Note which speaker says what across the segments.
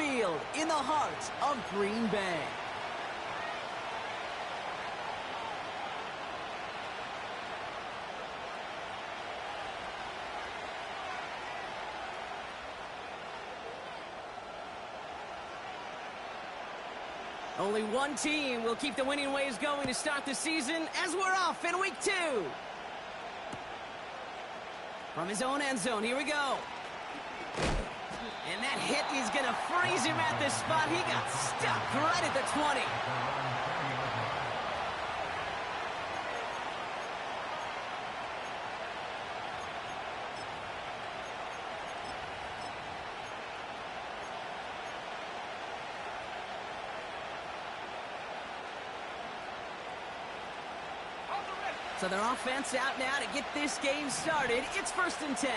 Speaker 1: field in the heart of Green Bay. Only one team will keep the winning ways going to start the season as we're off in week 2. From his own end zone, here we go. And that hit is going to freeze him at this spot. He got stuck right at the 20. So their offense out now to get this game started. It's 1st and 10.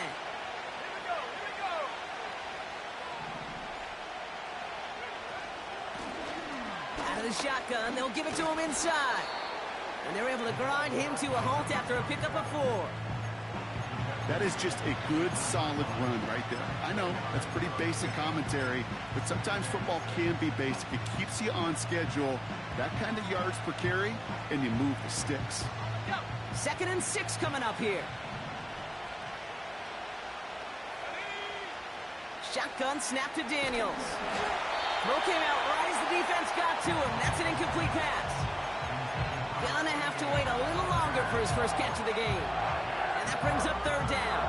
Speaker 1: Out of the shotgun, they'll give it to him inside. And they're able to grind him to a halt after a pickup of 4.
Speaker 2: That is just a good, solid run right there. I know, that's pretty basic commentary, but sometimes football can be basic. It keeps you on schedule, that kind of yards per carry, and you move the sticks.
Speaker 1: 2nd and 6 coming up here. Shotgun snap to Daniels. Throw came out right as the defense got to him. That's an incomplete pass. Gonna have to wait a little longer for his first catch of the game. And that brings up 3rd down.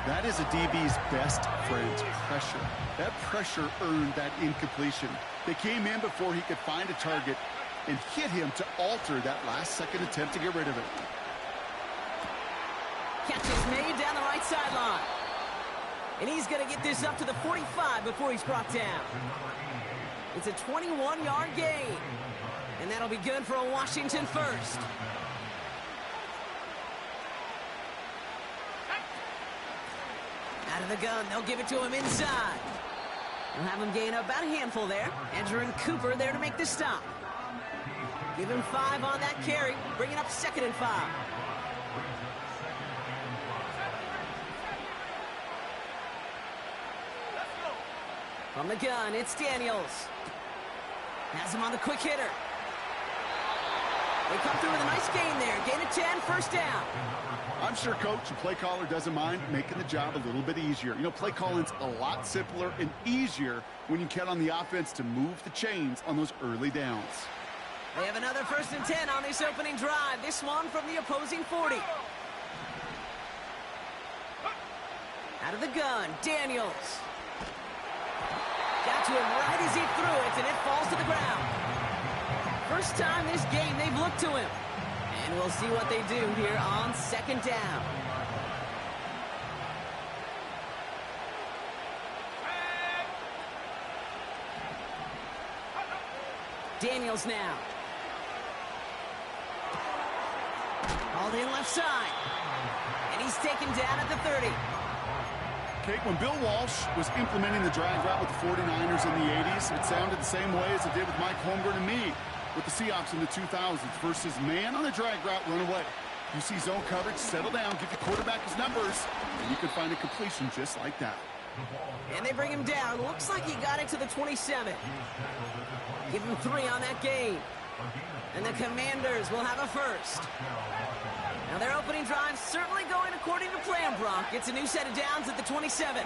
Speaker 2: That is a DB's best friend, pressure. That pressure earned that incompletion. They came in before he could find a target and hit him to alter that last-second attempt to get rid of it.
Speaker 1: Catch is made down the right sideline. And he's going to get this up to the 45 before he's brought down. It's a 21-yard gain. And that'll be good for a Washington first. Out of the gun, they'll give it to him inside. We'll have him gain about a handful there. Edger and Cooper there to make the stop. Give him 5 on that carry, bringing up 2nd and 5. From the gun, it's Daniels. Has him on the quick hitter. They come through with a nice gain there. Gain of 10, 1st down.
Speaker 2: I'm sure coach and play caller doesn't mind making the job a little bit easier. You know, play calling's a lot simpler and easier when you count on the offense to move the chains on those early downs.
Speaker 1: They have another 1st and 10 on this opening drive. This one from the opposing 40. Out of the gun, Daniels. Got to him right as he threw it, and it falls to the ground. First time this game they've looked to him. And we'll see what they do here on 2nd down. Daniels now. Hauled in left side. And he's taken down at the 30.
Speaker 2: Kate, when Bill Walsh was implementing the drag route with the 49ers in the 80s, it sounded the same way as it did with Mike Holmgren and me with the Seahawks in the 2000s versus man on the drag route, run away. You see zone coverage, settle down, give the quarterback his numbers, and you can find a completion just like that.
Speaker 1: And they bring him down. Looks like he got it to the 27. Give him 3 on that gain. And the Commanders will have a first. Now their opening drive certainly going according to plan, Brock. It's a new set of downs at the 27.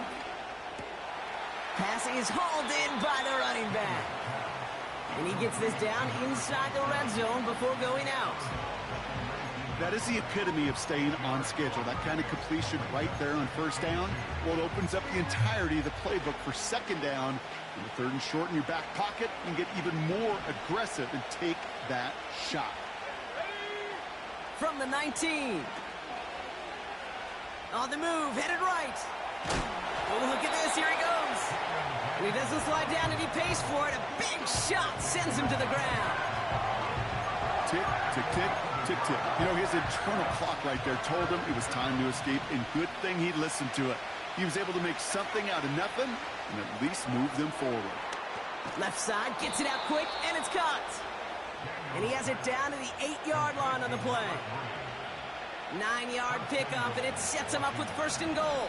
Speaker 1: Pass is hauled in by the running back. And he gets this down inside the red zone before going out.
Speaker 2: That is the epitome of staying on schedule. That kind of completion right there on 1st down. Well, it opens up the entirety of the playbook for 2nd down. And the 3rd and short in your back pocket, you can get even more aggressive and take that shot.
Speaker 1: From the 19. On the move, headed right. Oh, look at this, here he goes. And he doesn't slide down and he pays for it. A big shot sends him to the ground.
Speaker 2: Tick, tick, tick, tick, tick. You know, his internal clock right there told him it was time to escape, and good thing he listened to it. He was able to make something out of nothing and at least move them forward.
Speaker 1: Left side, gets it out quick, and it's caught. And he has it down to the 8-yard line on the play. 9-yard pickup, and it sets him up with 1st and goal.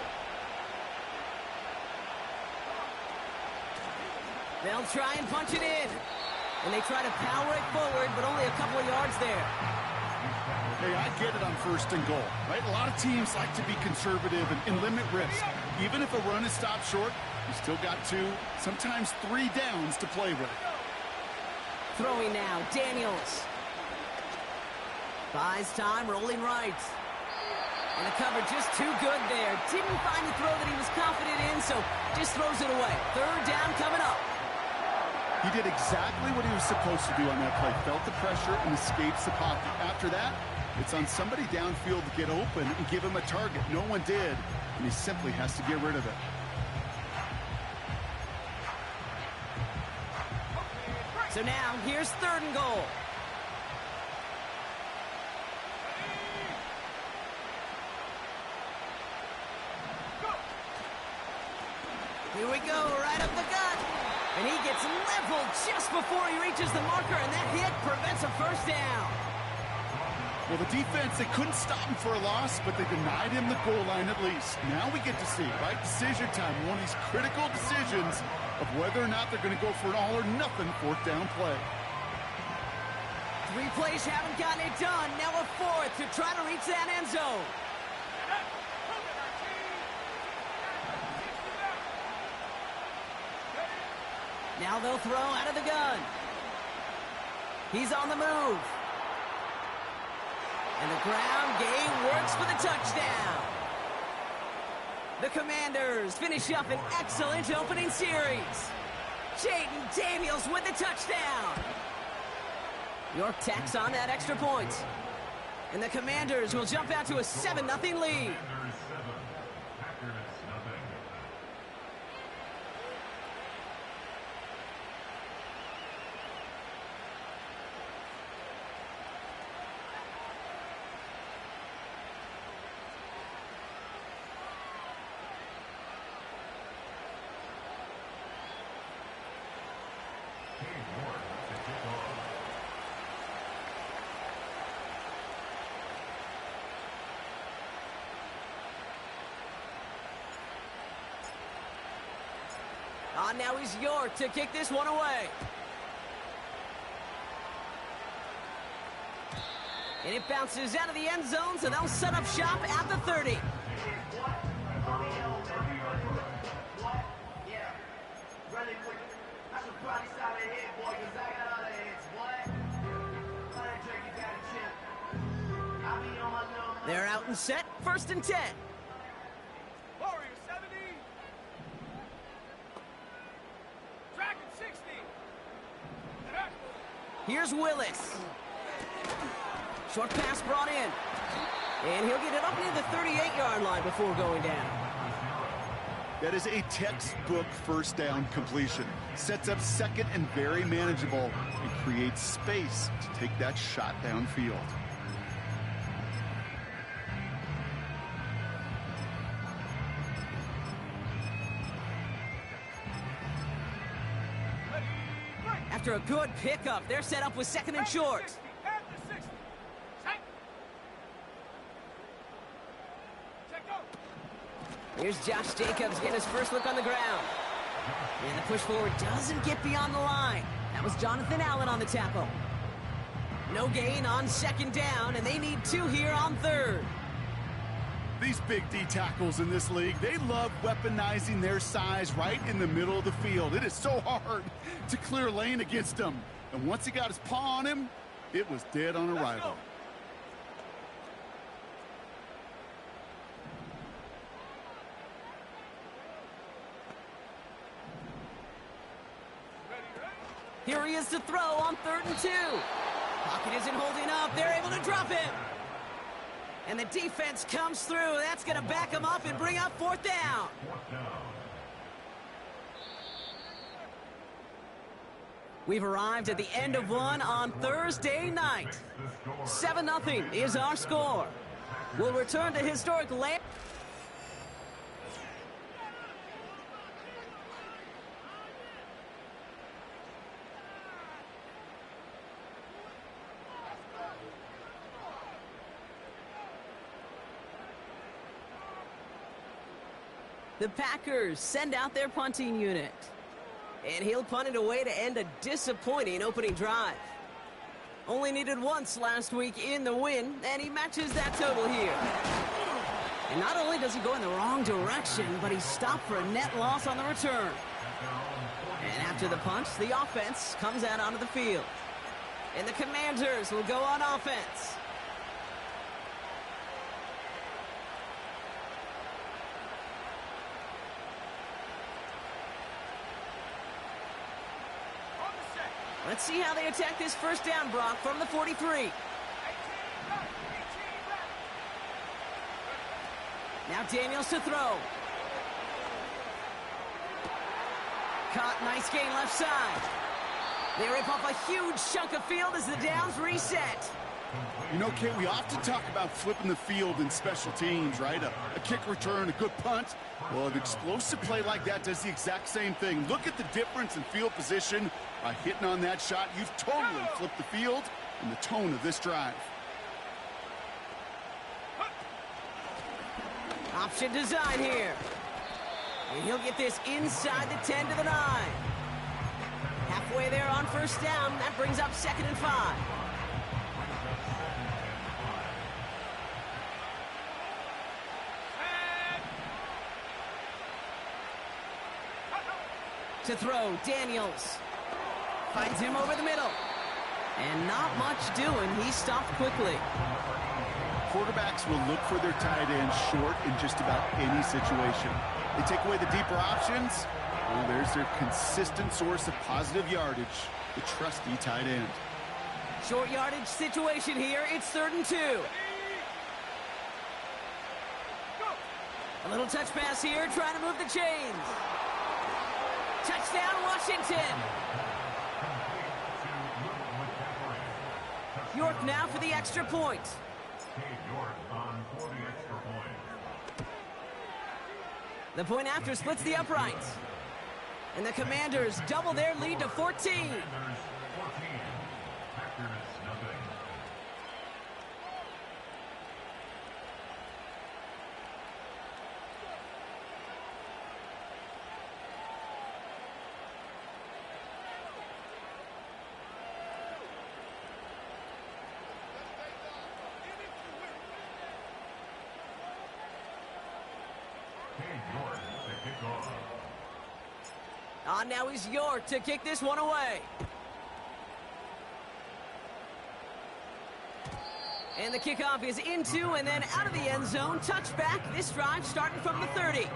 Speaker 1: They'll try and punch it in. And they try to power it forward, but only a couple of yards there.
Speaker 2: Hey, I get it on 1st and goal, right? A lot of teams like to be conservative and limit risk. Even if a run is stopped short, you still got 2, sometimes 3 downs to play with.
Speaker 1: Throwing now, Daniels. Buys time, rolling right. And the cover just too good there. Didn't find the throw that he was confident in, so just throws it away. 3rd down coming up.
Speaker 2: He did exactly what he was supposed to do on that play. Felt the pressure and escapes the pocket. After that, it's on somebody downfield to get open and give him a target. No one did, and he simply has to get rid of it.
Speaker 1: So now, here's 3rd and goal. Here we go, right up the gut. And he gets leveled just before he reaches the marker, and that hit prevents a 1st down.
Speaker 2: Well, the defense, they couldn't stop him for a loss, but they denied him the goal line at least. Now we get to see, right? Decision time, one of these critical decisions of whether or not they're going to go for an all-or-nothing 4th down play.
Speaker 1: 3 plays haven't gotten it done. Now a 4th to try to reach that end zone. Now they'll throw out of the gun. He's on the move. And the ground game works for the touchdown. The Commanders finish up an excellent opening series. Jaden Daniels with the touchdown. York tacks on that extra point. And the Commanders will jump out to a 7-0 lead. Now he's York to kick this one away. And it bounces out of the end zone, so they'll set up shop at the 30. They're out and set, 1st and 10. Here's Willis. Short pass brought in. And he'll get it up near the 38-yard line before going down.
Speaker 2: That is a textbook 1st down completion. Sets up 2nd and very manageable. It creates space to take that shot downfield.
Speaker 1: After a good pickup, they're set up with 2nd and short. Here's Josh Jacobs getting his first look on the ground. And the push forward doesn't get beyond the line. That was Jonathan Allen on the tackle. No gain on 2nd down, and they need 2 here on 3rd.
Speaker 2: These big D tackles in this league, they love weaponizing their size right in the middle of the field. It is so hard to clear lane against them. And once he got his paw on him, it was dead on arrival.
Speaker 1: Here he is to throw on 3rd and 2. Pocket isn't holding up. They're able to drop him. And the defense comes through. That's going to back him up and bring up 4th down. We've arrived at the end of one on Thursday night. 7-0 is our score. We'll return to historic land. The Packers send out their punting unit. And he'll punt it away to end a disappointing opening drive. Only needed once last week in the win, and he matches that total here. And not only does he go in the wrong direction, but he's stopped for a net loss on the return. And after the punch, the offense comes out onto the field. And the Commanders will go on offense. Let's see how they attack this first down, Brock, from the 43. Now Daniels to throw. Caught, nice gain left side. They rip off a huge chunk of field as the downs reset.
Speaker 2: You know, Kate, we often talk about flipping the field in special teams, right? A kick return, a good punt. Well, an explosive play like that does the exact same thing. Look at the difference in field position. By hitting on that shot, you've totally flipped the field and the tone of this drive.
Speaker 1: Option design here. And he'll get this inside the 10 to the 9. Halfway there on first down. That brings up 2nd and 5. To throw, Daniels. Finds him over the middle. And not much doing. He stopped quickly.
Speaker 2: Quarterbacks will look for their tight end short in just about any situation. They take away the deeper options. Well, there's their consistent source of positive yardage, the trusty tight end.
Speaker 1: Short yardage situation here. It's 3rd and 2. A little touch pass here, trying to move the chains. Touchdown, Washington. York now for the extra point. The point after splits the uprights. And the Commanders double their lead to 14. On now is York to kick this one away. And the kickoff is into and then out of the end zone. Touchback. This drive starting from the 30.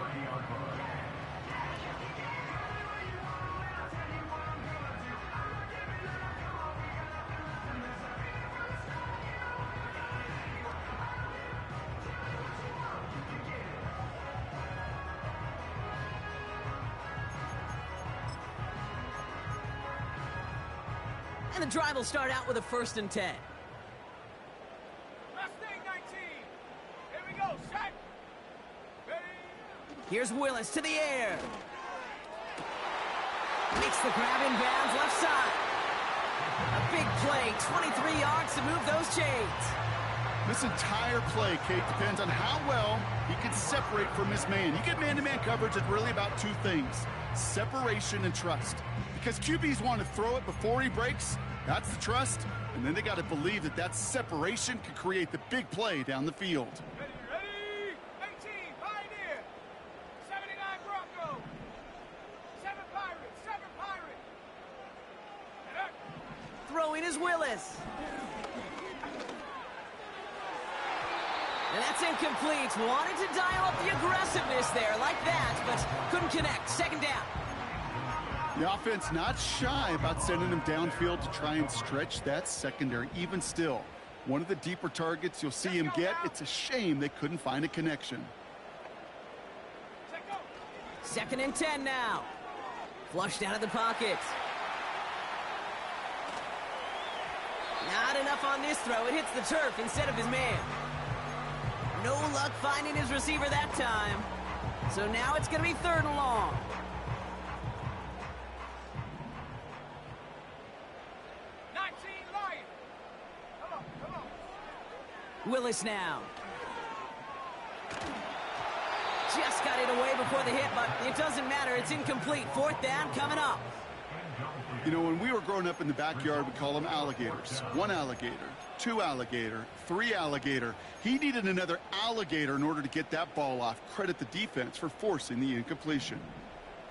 Speaker 1: And the drive will start out with a 1st and 10.
Speaker 3: Here we go, set. Ready.
Speaker 1: Here's Willis to the air. Makes the grab in bounds left side. A big play, 23 yards to move those chains.
Speaker 2: This entire play, Kate, depends on how well he can separate from his man. You get man-to-man coverage, it's really about 2 things, separation and trust. Because QBs want to throw it before he breaks, that's the trust, and then they got to believe that that separation could create the big play down the field.
Speaker 3: Ready. 18, Pioneer. 79, Bronco. 7 Pirates, 7 Pirates.
Speaker 1: Throwing is Willis. And that's incomplete. Wanted to dial up the aggressiveness there like that, but couldn't connect. 2nd down.
Speaker 2: The offense not shy about sending him downfield to try and stretch that secondary. Even still, one of the deeper targets you'll see him get. It's a shame they couldn't find a connection.
Speaker 1: 2nd and 10 now. Flushed out of the pocket. Not enough on this throw. It hits the turf instead of his man. No luck finding his receiver that time. So now it's going to be 3rd and long. Willis now. just got it away before the hit, but it doesn't matter. It's incomplete. Fourth down coming up.
Speaker 2: You know, when we were growing up in the backyard, we call them alligators. One alligator, two alligator, three alligator. He needed another alligator in order to get that ball off. Credit the defense for forcing the incompletion.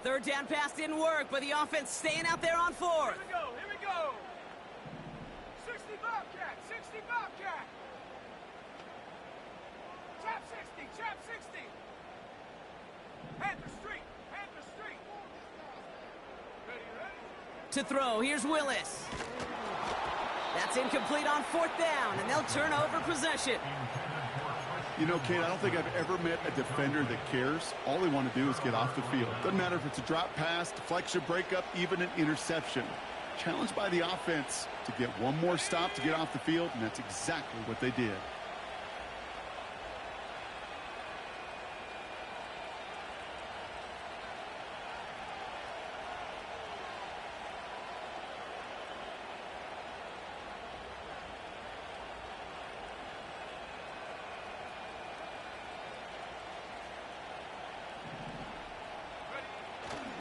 Speaker 1: Third down pass didn't work, but the offense staying out there on fourth.
Speaker 3: Here we go. 60 Bobcat, 60 Bobcat. Chap 60, chap 60. Panther Street, Panther Street. Ready?
Speaker 1: To throw, here's Willis. That's incomplete on fourth down, and they'll turn over possession.
Speaker 2: You know, Kate, I don't think I've ever met a defender that cares. All they want to do is get off the field. Doesn't matter if it's a drop pass, deflection, breakup, even an interception. Challenged by the offense to get one more stop to get off the field, and that's exactly what they did.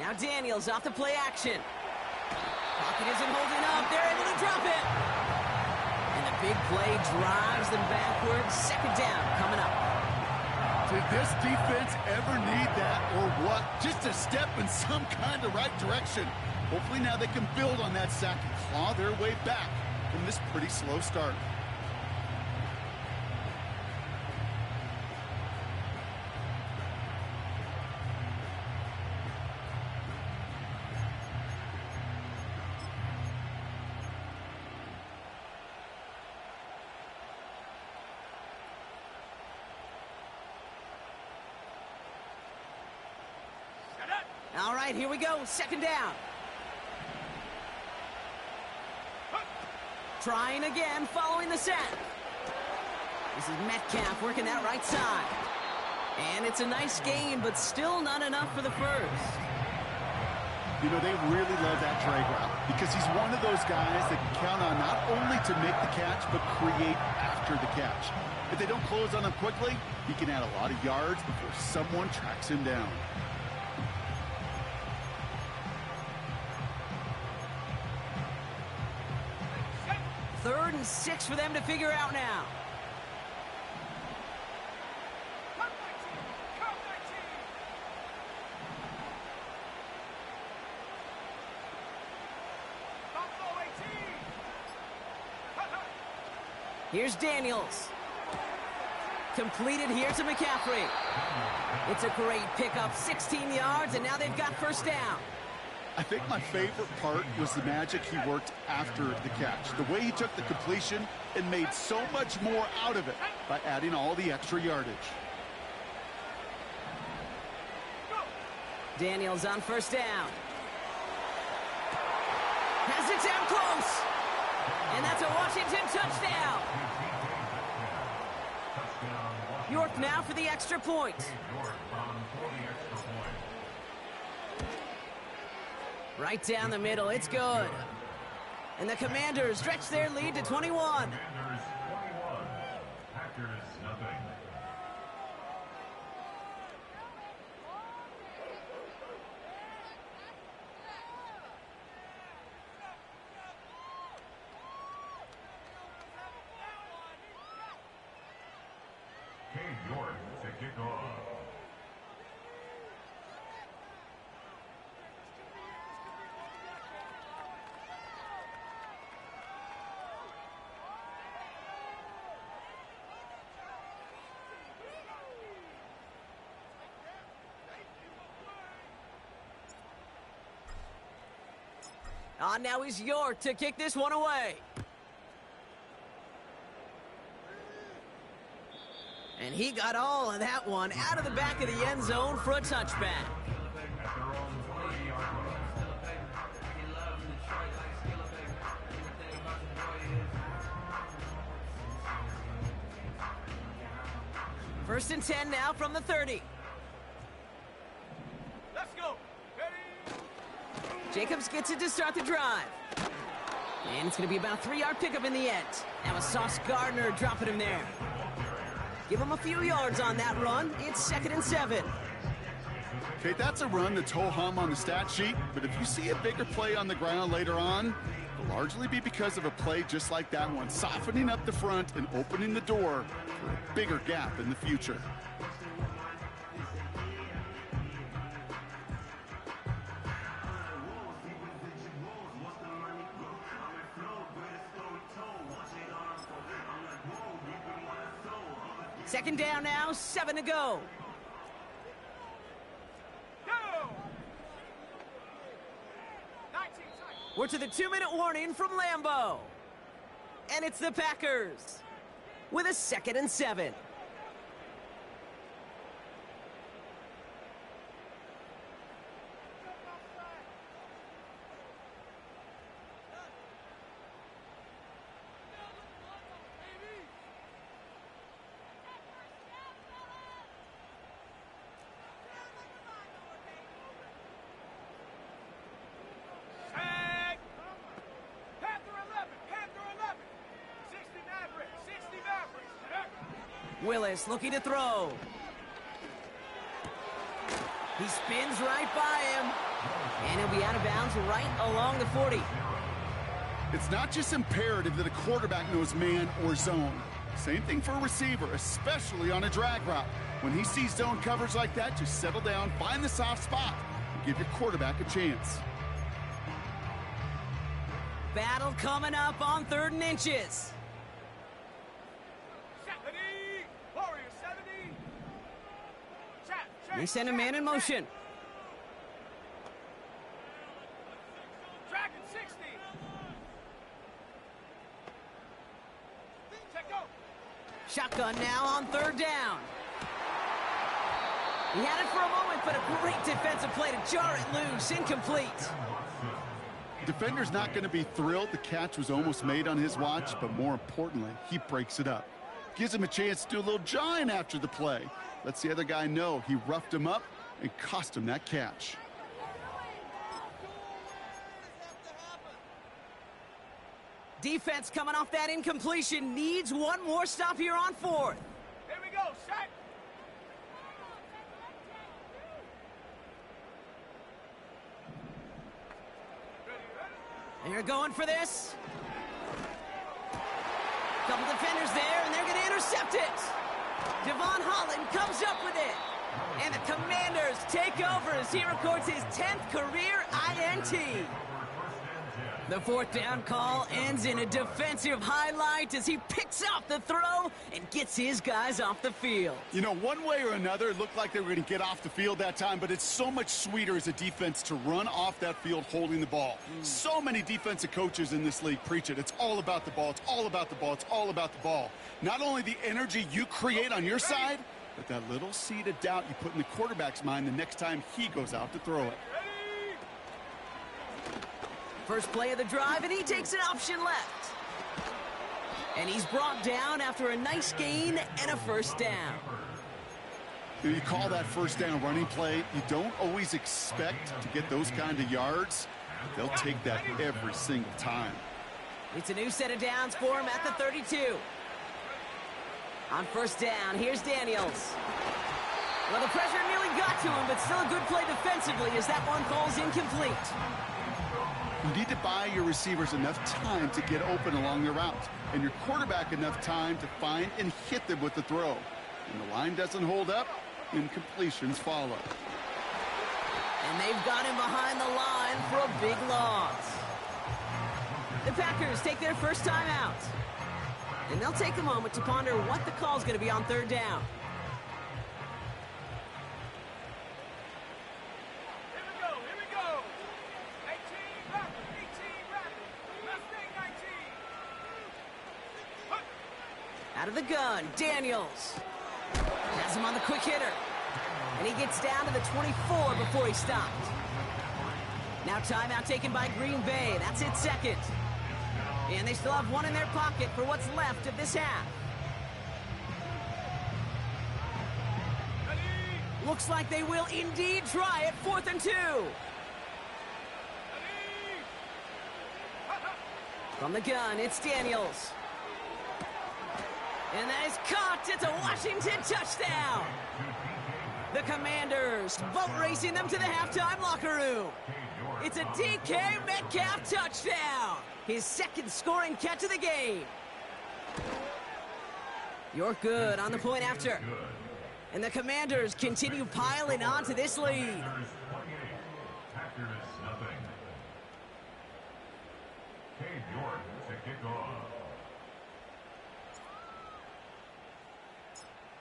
Speaker 1: Now Daniels off the play action. Pocket isn't holding up. They're able to drop it. And the big play drives them backwards. Second down coming up.
Speaker 2: Did this defense ever need that or what? Just a step in some kind of right direction. Hopefully now they can build on that sack and claw their way back from this pretty slow start.
Speaker 1: All right, here we go. Second down. Trying again, following the sack. This is Metcalf working that right side. And it's a nice gain, but still not enough for the first.
Speaker 2: You know, they really love that drag route because he's one of those guys that can count on not only to make the catch, but create after the catch. If they don't close on him quickly, he can add a lot of yards before someone tracks him down.
Speaker 1: Third and 6 for them to figure out now.
Speaker 3: Count 19, count 19. Buffalo 18.
Speaker 1: Here's Daniels. Completed here to McCaffrey. It's a great pickup, 16 yards, and now they've got first down.
Speaker 2: I think my favorite part was the magic he worked after the catch. The way he took the completion and made so much more out of it by adding all the extra yardage.
Speaker 1: Daniels on first down. Has it down close. And that's a Washington touchdown. York now for the extra point. Right down the middle, it's good. And the Commanders stretch their lead to 21.
Speaker 4: York to kick off.
Speaker 1: On now is York to kick this one away. And he got all of that one out of the back of the end zone for a touchback. First and 10 now from the 30.
Speaker 3: Let's go. Ready?
Speaker 1: Jacobs gets it to start the drive. And it's going to be about a 3-yard pickup in the end. That was Sauce Gardner dropping him there. Give him a few yards on that run. It's 2nd and 7.
Speaker 2: Okay, that's a run that's ho-hum on the stat sheet, but if you see a bigger play on the ground later on, it'll largely be because of a play just like that one, softening up the front and opening the door for a bigger gap in the future.
Speaker 1: Second down now, 7 to go. We're to the 2-minute warning from Lambeau. And it's the Packers with a 2nd and 7. Willis looking to throw. He spins right by him. And he'll be out of bounds right along the 40.
Speaker 2: It's not just imperative that a quarterback knows man or zone. Same thing for a receiver, especially on a drag route. When he sees zone coverage like that, just settle down, find the soft spot, and give your quarterback a chance.
Speaker 1: Battle coming up on 3rd and inches. They send a man in motion.
Speaker 3: Dragon 60. Check go.
Speaker 1: Shotgun now on 3rd down. He had it for a moment, but a great defensive play to jar it loose. Incomplete.
Speaker 2: Defender's not going to be thrilled the catch was almost made on his watch, but more importantly, he breaks it up. Gives him a chance to do a little jawing after the play. Lets the other guy know he roughed him up and cost him that catch.
Speaker 1: Defense coming off that incompletion needs one more stop here on 4th.
Speaker 3: Here we go, set.
Speaker 1: They're going for this. Couple defenders there, and they're going to intercept it. Devon Holland comes up with it. And the Commanders take over as he records his 10th career INT. The 4th down call ends in a defensive highlight as he picks off the throw and gets his guys off the field.
Speaker 2: You know, one way or another, it looked like they were going to get off the field that time, but it's so much sweeter as a defense to run off that field holding the ball. So many defensive coaches in this league preach it. It's all about the ball. It's all about the ball. It's all about the ball. Not only the energy you create on your side, but that little seed of doubt you put in the quarterback's mind the next time he goes out to throw it.
Speaker 1: First play of the drive, and he takes an option left. And he's brought down after a nice gain and a 1st down.
Speaker 2: You call that 1st down running play. You don't always expect to get those kind of yards. They'll take that every single time.
Speaker 1: It's a new set of downs for him at the 32. On 1st down, here's Daniels. Well, the pressure nearly got to him, but still a good play defensively as that one falls incomplete.
Speaker 2: You need to buy your receivers enough time to get open along the route, and your quarterback enough time to find and hit them with the throw. When the line doesn't hold up, incompletions follow.
Speaker 1: And they've got him behind the line for a big loss. The Packers take their first time out. And they'll take a moment to ponder what the call's going to be on 3rd down.
Speaker 3: Here we go. 18 back, Mustang 19.
Speaker 1: Out of the gun, Daniels. Has him on the quick hitter. And he gets down to the 24 before he stopped. Now timeout taken by Green Bay. That's its 2nd. And they still have one in their pocket for what's left of this half. Looks like they will indeed try it. 4th and 2. From the gun, it's Daniels. And that is caught. It's a Washington touchdown. The Commanders boat racing them to the halftime locker room. It's a DK Metcalf touchdown. His second scoring catch of the game. York good on the point after. And the Commanders continue piling on to this lead.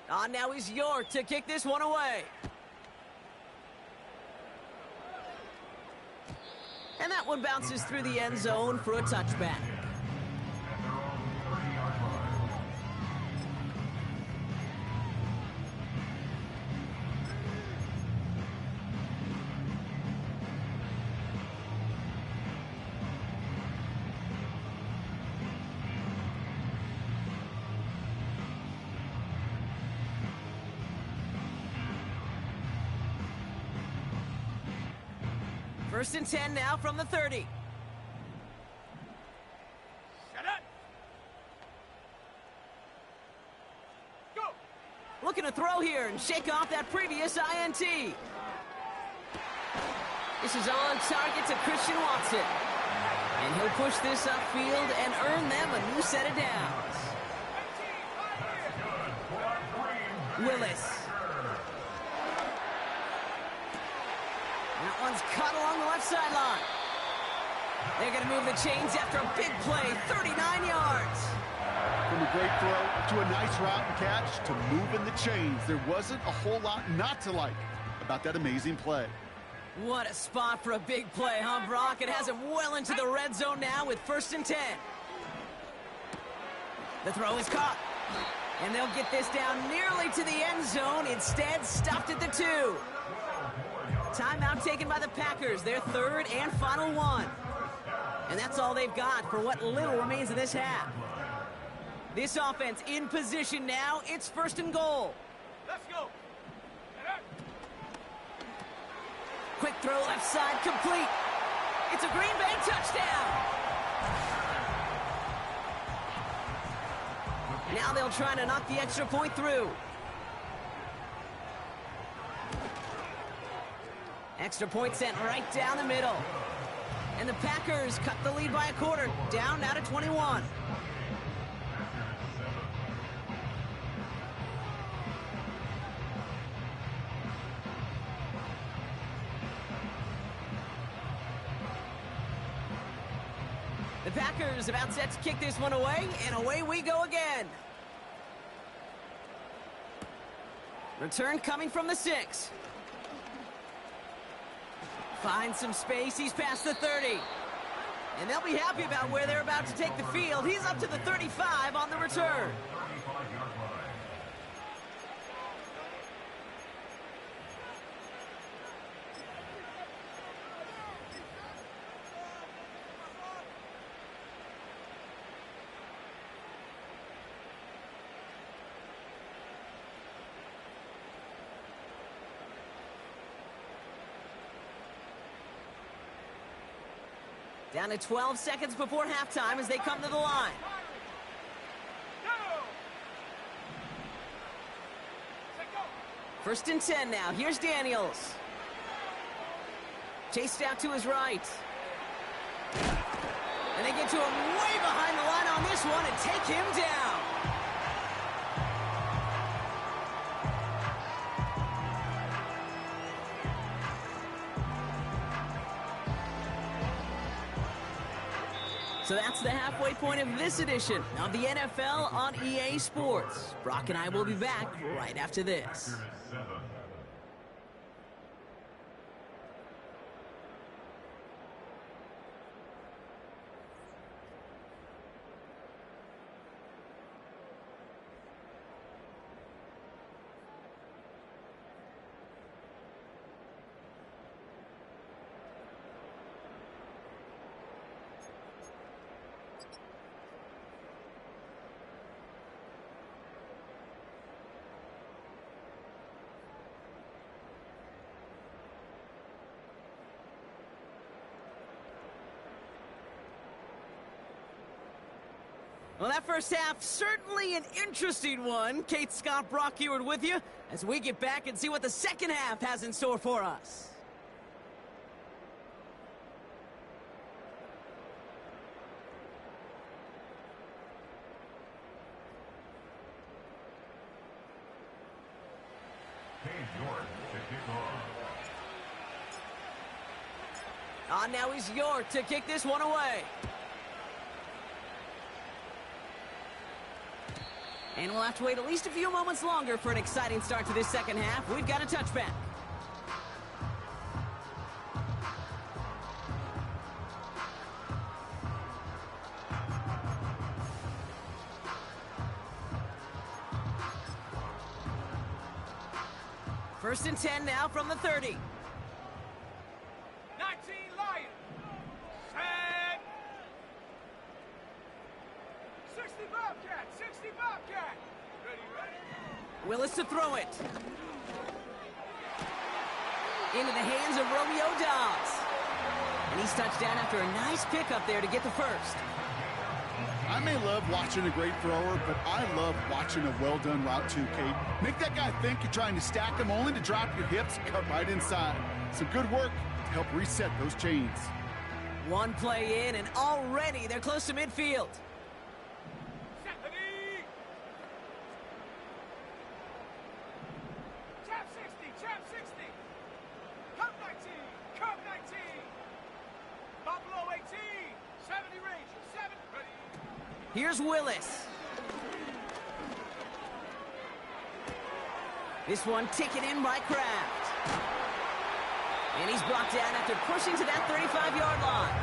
Speaker 1: On now is York to kick this one away. And that one bounces through the end zone for a touchback. First and 10 now from the 30.
Speaker 3: Set up. Go.
Speaker 1: Looking to throw here and shake off that previous INT. This is on target to Christian Watson. And he'll push this upfield and earn them a new set of downs. Willis. That one's cut along the left sideline. They're going to move the chains after a big play, 39 yards.
Speaker 2: From a great throw to a nice route and catch to moving the chains. There wasn't a whole lot not to like about that amazing play.
Speaker 1: What a spot for a big play, huh, Brock? It has him well into the red zone now with first and 10. The throw is caught. And they'll get this down nearly to the end zone. Instead, stopped at the 2. Timeout taken by the Packers, their third and final one. And that's all they've got for what little remains of this half. This offense in position now. It's first and goal.
Speaker 3: Let's go.
Speaker 1: Quick throw left side, complete. It's a Green Bay touchdown. Now they'll try to knock the extra point through. Extra point sent right down the middle. And the Packers cut the lead by a quarter, down now to 21. The Packers about set to kick this one away, and away we go again. Return coming from the 6. Finds some space, he's past the 30. And they'll be happy about where they're about to take the field. He's up to the 35 on the return. Down to 12 seconds before halftime as they come to the line. First and 10 now. Here's Daniels. Chased out to his right. And they get to him way behind the line on this one and take him down. So that's the halfway point of this edition of the NFL on EA Sports. Brock and I will be back right after this. Well, that first half, certainly an interesting one. Kate Scott, Brock Eward with you as we get back and see what the second half has in store for us. Now is York to kick this one away. And we'll have to wait at least a few moments longer for an exciting start to this second half. We've got a touchback. First and 10 now from the 30.
Speaker 3: 19 Lions. Set. 60 Bobcat. 60 Bobcat. Ready, ready.
Speaker 1: Willis to throw it. Into the hands of Romeo Dobbs. And he's touched down after a nice pickup there to get the first.
Speaker 2: I may love watching a great thrower, but I love watching a well-done route too, Kate. Make that guy think you're trying to stack him only to drop your hips, cut right inside. Some good work to help reset those chains.
Speaker 1: One play in, and already they're close to midfield.
Speaker 3: Set the knee. Tap 60. Tap 60. Cup 19. Cup 19. Buffalo 18. 70 Rangers. 7. Ready.
Speaker 1: Here's Willis. This one taken in by Kraft. And he's brought down after pushing to that 35-yard line.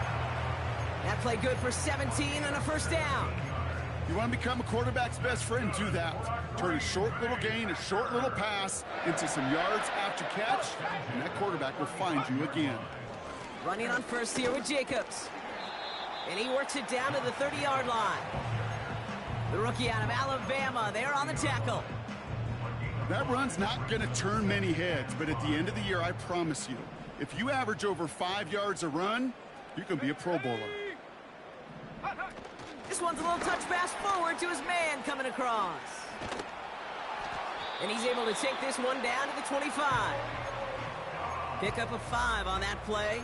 Speaker 1: That play good for 17 and a first down.
Speaker 2: You want to become a quarterback's best friend, do that. Turn a short little gain, a short little pass into some yards after catch, and that quarterback will find you again.
Speaker 1: Running on first here with Jacobs. And he works it down to the 30-yard line. The rookie out of Alabama, they're on the tackle.
Speaker 2: That run's not going to turn many heads, but at the end of the year, I promise you, if you average over 5 yards a run, you can be a Pro Bowler.
Speaker 1: This one's a little touch pass forward to his man coming across. And he's able to take this one down to the 25. Pick up a 5 on that play.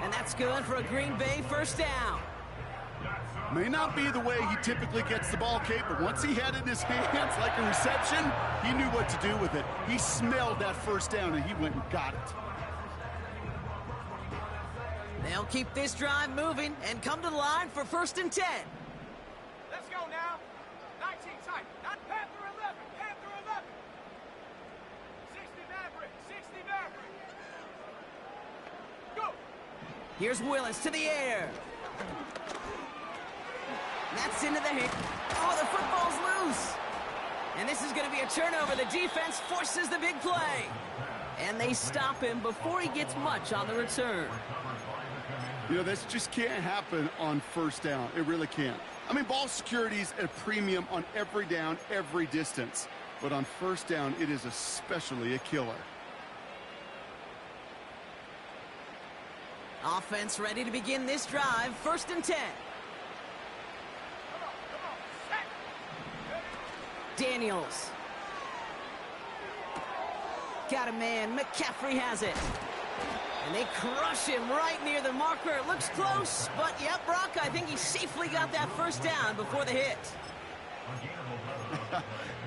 Speaker 1: And that's good for a Green Bay first down.
Speaker 2: May not be the way he typically gets the ball, Kate, but once he had it in his hands like a reception, he knew what to do with it. He smelled that first down, and he went and got it.
Speaker 1: They'll keep this drive moving and come to the line for first and 10.
Speaker 3: Let's go now. 19 tight. Not Panther 11. Panther 11. 60 Maverick. 60 Maverick. Go.
Speaker 1: Here's Willis to the air. That's into the hit. Oh, the football's loose. And this is going to be a turnover. The defense forces the big play. And they stop him before he gets much on the return.
Speaker 2: You know, this just can't happen on first down. It really can't. I mean, ball security's at a premium on every down, every distance. But on first down, it is especially a killer.
Speaker 1: Offense ready to begin this drive. First and 10. Daniels. Got a man. McCaffrey has it. And they crush him right near the marker. It looks close, but yep, Brock, I think he safely got that first down before the hit.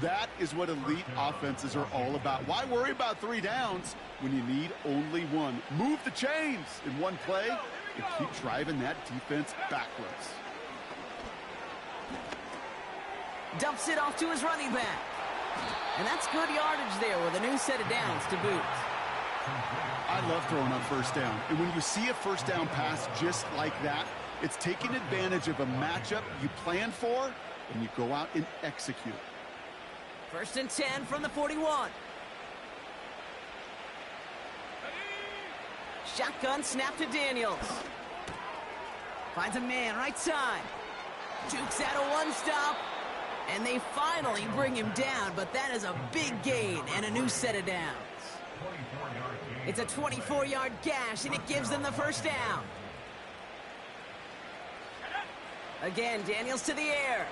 Speaker 2: That is what elite offenses are all about. Why worry about 3 downs when you need only 1? Move the chains in one play and keep driving that defense backwards.
Speaker 1: Dumps it off to his running back. And that's good yardage there with a new set of downs to boot.
Speaker 2: I love throwing on first down. And when you see a first down pass just like that, it's taking advantage of a matchup you plan for, and you go out and execute.
Speaker 1: First and 10 from the 41. Shotgun snap to Daniels. Finds a man right side. Jukes out a one-stop. And they finally bring him down, but that is a big gain and a new set of downs. It's a 24-yard gash, and it gives them the first down. Again, Daniels to the air.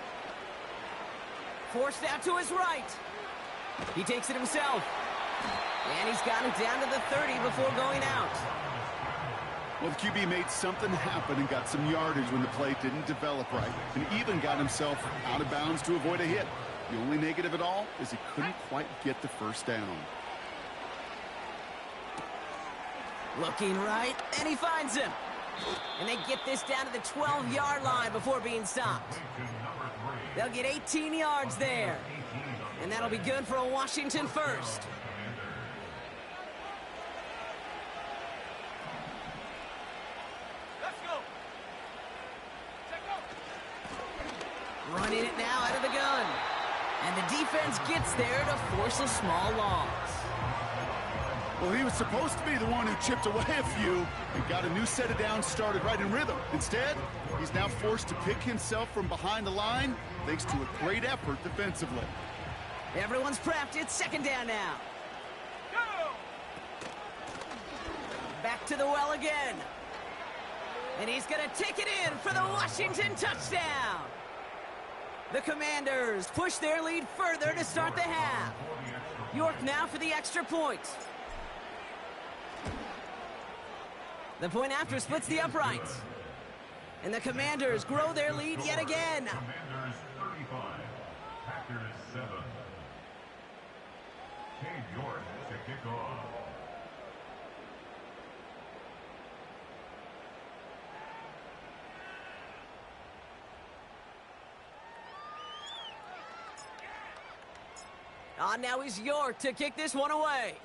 Speaker 1: Forced out to his right. He takes it himself. And he's got it down to the 30 before going out.
Speaker 2: Well, the QB made something happen and got some yardage when the play didn't develop right, and even got himself out of bounds to avoid a hit. The only negative at all is he couldn't quite get the first down.
Speaker 1: Looking right, and he finds him. And they get this down to the 12-yard line before being stopped. They'll get 18 yards there. And that'll be good for a Washington first.
Speaker 3: Let's go. Check go.
Speaker 1: Running it now out of the gun. And the defense gets there to force a small loss.
Speaker 2: Well, he was supposed to be the one who chipped away a few and got a new set of downs started right in rhythm. Instead, he's now forced to pick himself from behind the line thanks to a great effort defensively.
Speaker 1: Everyone's prepped. It's second down now.
Speaker 3: Go.
Speaker 1: Back to the well again. And he's going to take it in for the Washington touchdown. The Commanders push their lead further to start the half. York now for the extra point. The point after splits the uprights. And the Commanders grow their lead yet again.
Speaker 4: Commanders 35, Packers 7. Cade York to kick off.
Speaker 1: Now is York to kick this one away.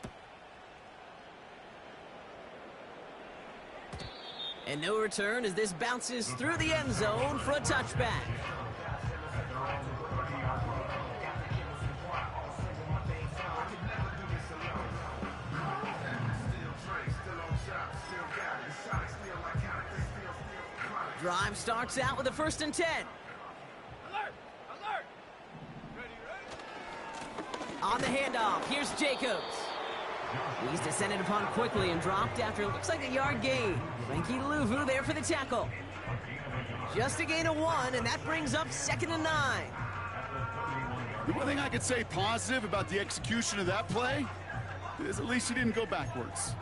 Speaker 1: And no return as this bounces through the end zone for a touchback. Drive starts out with a 1st and 10.
Speaker 3: Alert. Alert. Ready.
Speaker 1: On the handoff, here's Jacobs. He's descended upon quickly and dropped after it looks like a yard gain. Frankie Louvu there for the tackle. Just a gain of 1, and that brings up 2nd and 9.
Speaker 2: The one thing I could say positive about the execution of that play is at least he didn't go backwards.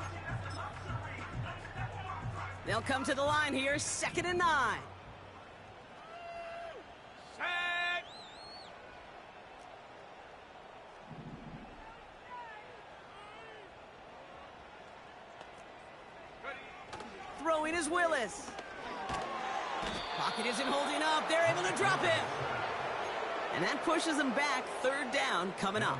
Speaker 1: They'll come to the line here, 2nd and 9.
Speaker 3: Set. Ready.
Speaker 1: Throwing is Willis. Pocket isn't holding up. They're able to drop him. And that pushes them back. 3rd down coming up.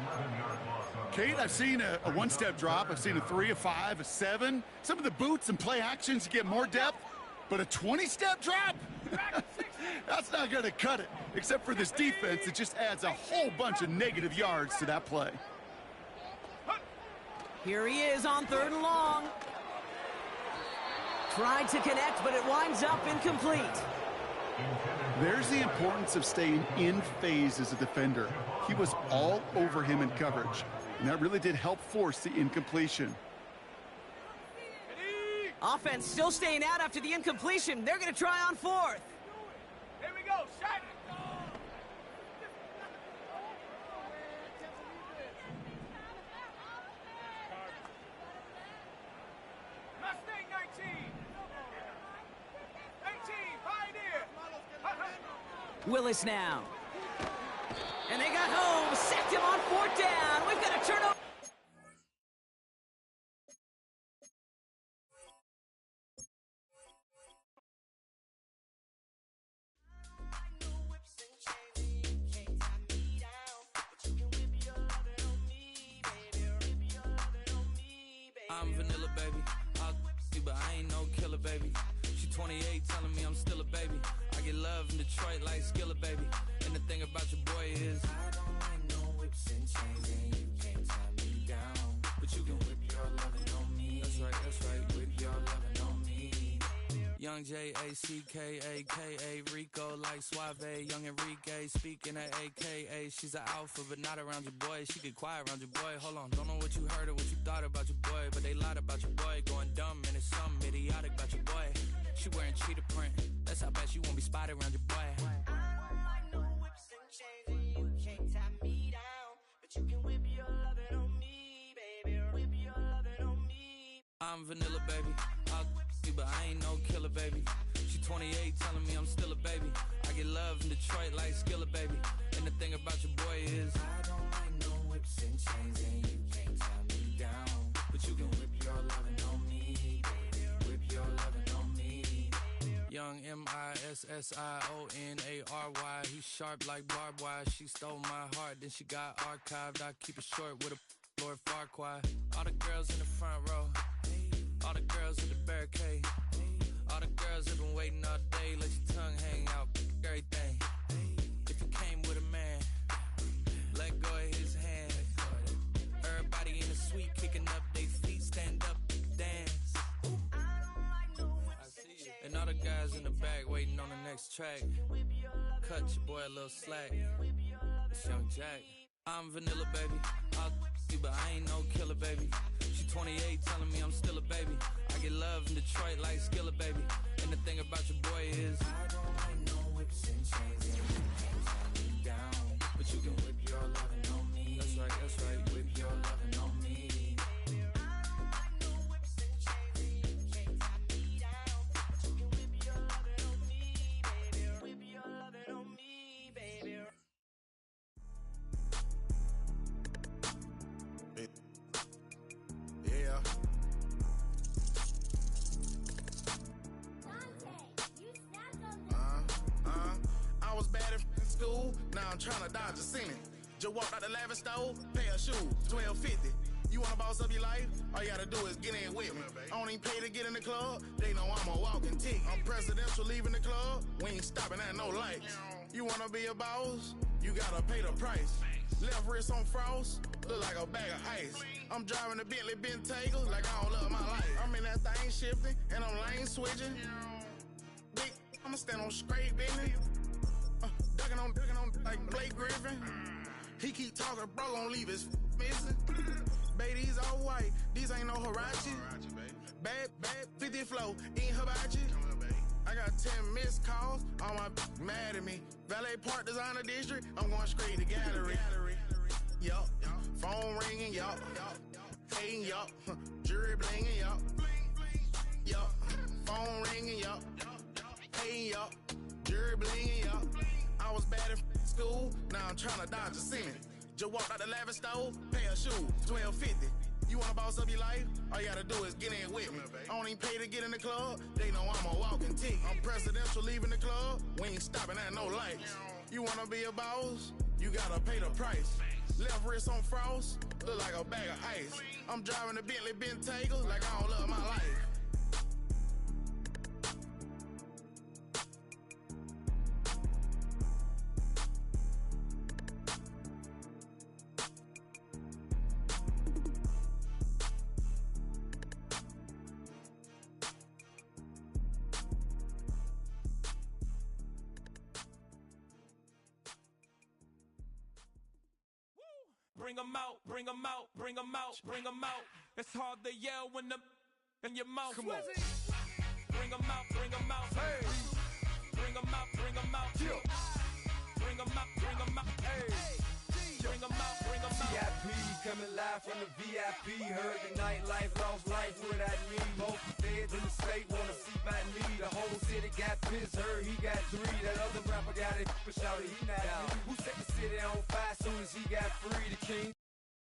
Speaker 2: Kate, I've seen a one-step drop. I've seen a 3, a 5, a 7. Some of the boots and play actions you get more depth. But a 20-step drop? That's not going to cut it. Except for this defense, it just adds a whole bunch of negative yards to that play.
Speaker 1: Here he is on 3rd and long. Tried to connect, but it winds up incomplete.
Speaker 2: There's the importance of staying in phase as a defender. He was all over him in coverage, and that really did help force the incompletion.
Speaker 3: Ready.
Speaker 1: Offense still staying out after the incompletion. They're going to try on 4th.
Speaker 3: Here we go. Shot it. Mustang 19. 18. Pioneer.
Speaker 1: Willis now. And they got home. Sacked him on 4th down. We've got a turnover.
Speaker 5: I'm vanilla, baby. I'll you, but I ain't no killer, baby. She 28, telling me I'm still a baby. I get love in Detroit like Skilla, baby. And the thing about your boy is I don't like no whips and chains, and you can't tie me down. But you can whip your lovin' on me. That's right, whip your lovin' on me. Young J-A-C-K-A-K-A, Rico like Suave, young Enrique, speaking at AKA. She's an alpha, but not around your boy. She get quiet around your boy. Hold on, don't know what you heard or what you thought about your boy, but they lied about your boy. Going dumb, and it's something idiotic about your boy. She wearing cheetah print, that's how bad she won't be spotted around your boy.
Speaker 6: I don't like no whips and chains, and you can't tie
Speaker 5: I'm vanilla, baby. I'll you, but I ain't no killer, baby. She 28, telling me I'm still a baby. I get love in Detroit like Skillet, baby. And the thing about your boy is I don't like no whips and chains, and you can't tie me down. But you can whip your lovin' on me, baby. Whip your lovin' on me. Young MISSIONARY. He's sharp like barbed wire. She stole my heart, then she got archived. I keep it short with a Lord Farquaad. All the girls in the front row, all the girls in the barricade, all the girls have been waiting all day. Let your tongue hang out, everything. If you came with a man, let go of his hand. Everybody in the suite kicking up their feet, stand up, dance. I see you. And all the guys in the back waiting on the next track. Cut your boy a little slack. It's Young Jack. I'm vanilla, baby. I'll you, but I ain't no killer, baby. She 28, telling me I'm still a baby. I get love in Detroit like Skillet, baby. And the thing about your boy is I don't like no whips and chains, and you can't tie me down. But you can whip your lovin' on me. That's right, that's right. Whip your lovin' on me.
Speaker 6: Now I'm tryna dodge a sinning. Just walked out the lavish store, pair of shoes, $12.50. You wanna boss up your life? All you gotta do is get in with me. I don't even pay to get in the club. They know I'm a walking ticket. I'm presidential leaving the club. We ain't stopping at no lights. You wanna be a boss? You gotta pay the price. Left wrist on frost, look like a bag of ice. I'm driving a Bentley Bentayga like I don't love my life. I'm in that thing shifting and I'm lane switching. Big, I'ma stand on straight business. Ducking on like Blake Griffin. He keep talking, bro, gon' leave his missing. Baby, these all white, these ain't no Hirachi. Bad, 50 flow, ain't hibachi. I got 10 missed calls, all my mad at me. Valet Park Designer District, I'm going straight to gallery. Yup, phone ringing, yup. Hating, yup. Jury blinging, yup. Yup, phone ringing, yup. Hating, yup. Jury blinging, yup. I was bad in school, now I'm tryna dodge a sin. Just walked out the lavish store, pair of shoes, $12.50. You wanna boss up your life? All you gotta do is get in with me. I don't even pay to get in the club. They know I'm a walking ticket. I'm presidential leaving the club. We ain't stopping at no lights. You wanna be a boss? You gotta pay the price. Left wrist on frost, look like a bag of ice. I'm driving a Bentley Bentayga like I don't love my life.
Speaker 3: Bring 'em out, bring 'em out, bring 'em out, bring 'em out. It's hard to yell when the in your mouth. Come on. Bring 'em out, bring 'em out. Hey. Bring 'em out, bring 'em out. Yeah. Bring 'em out, bring 'em out. Hey. Bring 'em out, bring 'em out.
Speaker 7: VIP coming live from the VIP. Heard the nightlife, lost life without me. Most feds in the state wanna see by me. The whole city got pissed, heard he got 3. That other rapper got it, but shouted he not me. Who set the city on fire soon as he got free? The king.